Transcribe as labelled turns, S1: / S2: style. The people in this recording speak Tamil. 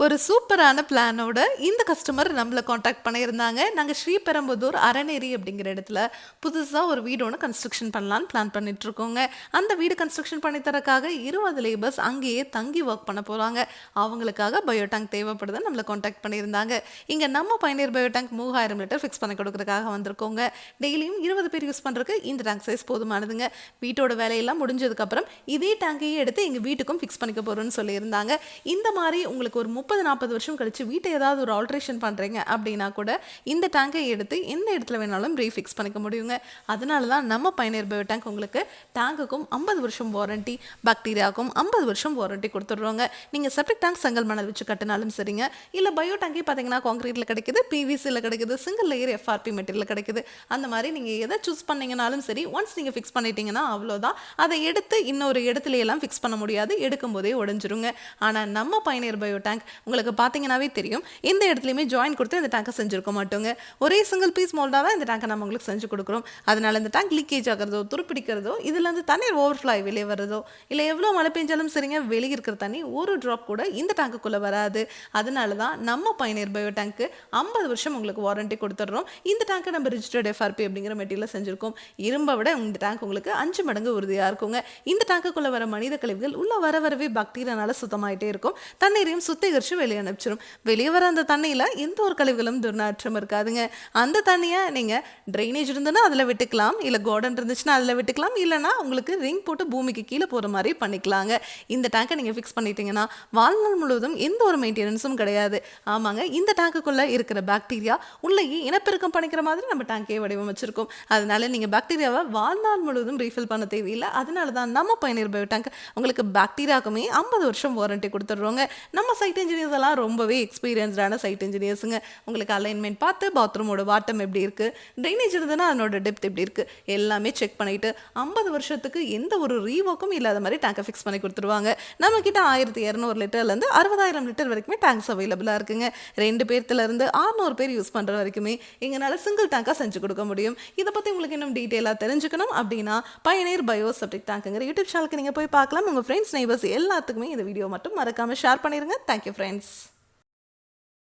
S1: ஒரு சூப்பரான பிளானோட இந்த கஸ்டமர் நம்மளை காண்டாக்ட் பண்ணியிருந்தாங்க. நாங்கள் ஸ்ரீபெரும்புதூர் அறநேரி அப்படிங்கிற இடத்துல புதுசாக ஒரு வீடு ஒன்று கன்ஸ்ட்ரக்ஷன் பண்ணலான்னு பிளான் பண்ணிட்டு இருக்கோங்க. அந்த வீடு கன்ஸ்ட்ரக்ஷன் பண்ணி தரக்காக 20 லேபர்ஸ் அங்கேயே தங்கி ஒர்க் பண்ண போகிறாங்க. அவங்களுக்காக பயோடேங்க் தேவைப்படுது நம்மளை காண்டாக்ட் பண்ணியிருந்தாங்க. இங்கே நம்ம பயணியர் பயோடேங்க் 3000 லிட்டர் ஃபிக்ஸ் பண்ணி கொடுக்குறதுக்காக வந்திருக்கோங்க. டெய்லியும் 20 பேர் யூஸ் பண்ணுறதுக்கு இந்த டேங்க் சைஸ் போதுமானதுங்க. வீட்டோட வேலையெல்லாம் முடிஞ்சதுக்கப்புறம் இதே டேங்கையே எடுத்து எங்கள் வீட்டுக்கும் ஃபிக்ஸ் பண்ணிக்க போகிறோன்னு சொல்லியிருந்தாங்க. இந்த மாதிரி உங்களுக்கு ஒரு 30-40 வருஷம் கழிச்சு வீட்டை ஏதாவது ஒரு ஆல்ட்ரேஷன் பண்ணுறீங்க அப்படின்னா கூட இந்த டேங்கை எடுத்து எந்த இடத்துல வேணாலும் ரீஃபிக்ஸ் பண்ணிக்க முடியுங்க. அதனால தான் நம்ம பயணியர் பயோ டேங்க் உங்களுக்கு டேங்குக்கும் 50 வருஷம் வாரண்டி, பாக்டீரியாவுக்கும் 50 வருஷம் வாரண்டி கொடுத்துட்றோங்க. நீங்கள் செப்டிக் டேங்க் செங்கல் மணல் வச்சு கட்டினாலும் சரிங்க, இல்லை பயோ டேங்கே பார்த்தீங்கன்னா கான்கிரீட்டில் கிடைக்குது, பிவிசியில் கிடைக்குது, சிங்கிள் லேயர் எஃப்ஆர்பி மெட்டீரியல் கிடைக்குது. அந்த மாதிரி நீங்கள் எதை சூஸ் பண்ணிங்கனாலும் சரி, ஒன்ஸ் நீங்கள் ஃபிக்ஸ் பண்ணிட்டீங்கன்னா அவ்வளோதான். அதை எடுத்து இன்னொரு இடத்துல எல்லாம் ஃபிக்ஸ் பண்ண முடியாது, எடுக்கும் போதே உடஞ்சிருங்க. ஆனால் நம்ம பயணியர் பயோ டேங்க் உங்களுக்கு பார்த்தீங்கன்னாவே தெரியும், எந்த இடத்துலையுமே ஜாயின் கொடுத்து இந்த டேங்கை செஞ்சுருக்க மாட்டோங்க. ஒரே சிங்கிள் பீஸ் மோல்டாக தான் இந்த டேங்கை நம்ம உங்களுக்கு செஞ்சு கொடுக்குறோம். அதனால இந்த டேங்க் லீக்கேஜ் ஆகிறதோ, துருப்பிடிக்கிறதோ, இதுலேருந்து தண்ணீர் ஓவர்ஃப்ளோ வெளியே வர்றதோ, இல்லை எவ்வளோ மழை பெஞ்சாலும் சரிங்க, வெளியே இருக்கிற தண்ணி ஒரு ட்ராப் கூட இந்த டேங்குக்குள்ளே வராது. அதனால தான் நம்ம பயணியர் பயோ டேங்க்கு 50 வருஷம் உங்களுக்கு வாரண்டி கொடுத்துட்றோம். இந்த டேங்கை நம்ம ரிஜிஸ்டர்ட் எஃப்ஆர்பி அப்படிங்கிற மெட்டீரியல் செஞ்சுருக்கோம். இரும்பை விட இந்த டேங்க் உங்களுக்கு 5 மடங்கு உறுதியாக இருக்குங்க. இந்த டேங்குக்குள்ளே வர மனித கழிவுகள் உள்ள வரவே பாக்டீரியானால சுத்தமாயிட்டே இருக்கும். தண்ணீரையும் சுத்திகரித்து வெளியே அனுப்பிச்சிடும். வெளியே வர அந்த தண்ணியில் எந்த ஒரு கழிவுகளும் துர்நாற்றம் இருக்காதுங்க. அந்த தண்ணியை நீங்கள் ட்ரைனேஜ் இருந்ததுன்னா அதில் விட்டுக்கலாம், இல்லை கார்டன் இருந்துச்சுன்னா அதில் விட்டுக்கலாம், இல்லைனா உங்களுக்கு ரிங் போட்டு பூமிக்கு கீழே போகிற மாதிரி பண்ணிக்கலாங்க. இந்த டேங்கை நீங்கள் ஃபிக்ஸ் பண்ணிட்டீங்கன்னா வாழ்நாள் முழுவதும் எந்த ஒரு மெயின்டெனன்ஸும் கிடையாது. ஆமாங்க, இந்த டேங்குக்குள்ளே இருக்கிற பாக்டீரியா உள்ளேயே இனப்பெருக்கம் பண்ணிக்கிற மாதிரி நம்ம டேங்கே வடிவமைச்சிருக்கோம். அதனால நீங்கள் பாக்டீரியாவை வாழ்நாள் முழுவதும் ரீஃபில் பண்ண தேவையில்லை. அதனால தான் நம்ம பயணியர் பயோ டேங்க் உங்களுக்கு பாக்டீரியாவுக்குமே 50 வருஷம் வாரண்டி கொடுத்துட்றோங்க. நம்ம சைட் இன்ஜினியர்ஸ் எல்லாம் ரொம்பவே எக்ஸ்பீரியன்ஸ்டான சைட் இன்ஜினியர்ஸுங்க. உங்களுக்கு அலைன்மெண்ட் பார்த்து, பாத்ரூமோட வாட்டம் எப்படி இருக்குது, ட்ரைனேஜ் இருந்ததுன்னா அதனோட டெப்த் எப்படி இருக்குது, எல்லாமே செக் பண்ணிவிட்டு 50 வருஷத்துக்கு எந்த ஒரு ரீவோக்கும் இல்லாத மாதிரி டேங்கை ஃபிக்ஸ் பண்ணி கொடுத்துருவாங்க. நம்மக்கிட்ட 1200 லிட்டர்லேருந்து 60,000 லிட்டர் வரைக்குமே டேங்க்ஸ் அவைலபிளாக இருக்குங்க. 2 பேர்த்துலேருந்து 600 பேர் யூஸ் பண்ணுற வரைக்குமே எங்களால் சிங்கிள் டேங்காக செஞ்சு கொடுக்க முடியும். இதை பற்றி உங்களுக்கு இன்னும் டீட்டெயிலாக தெரிஞ்சுக்கணும் அப்படின்னா பயணியர் பயோ செப்டிக் டேங்க்குங்கிற யூடியூப் சேனலுக்கு நீங்கள் போய் பார்க்கலாம். உங்கள் ஃப்ரெண்ட்ஸ், நெய்பர்ஸ் எல்லாத்துக்குமே இந்த வீடியோ மட்டும் மறக்காமல் ஷேர் பண்ணிடுங்க. Thank you friends.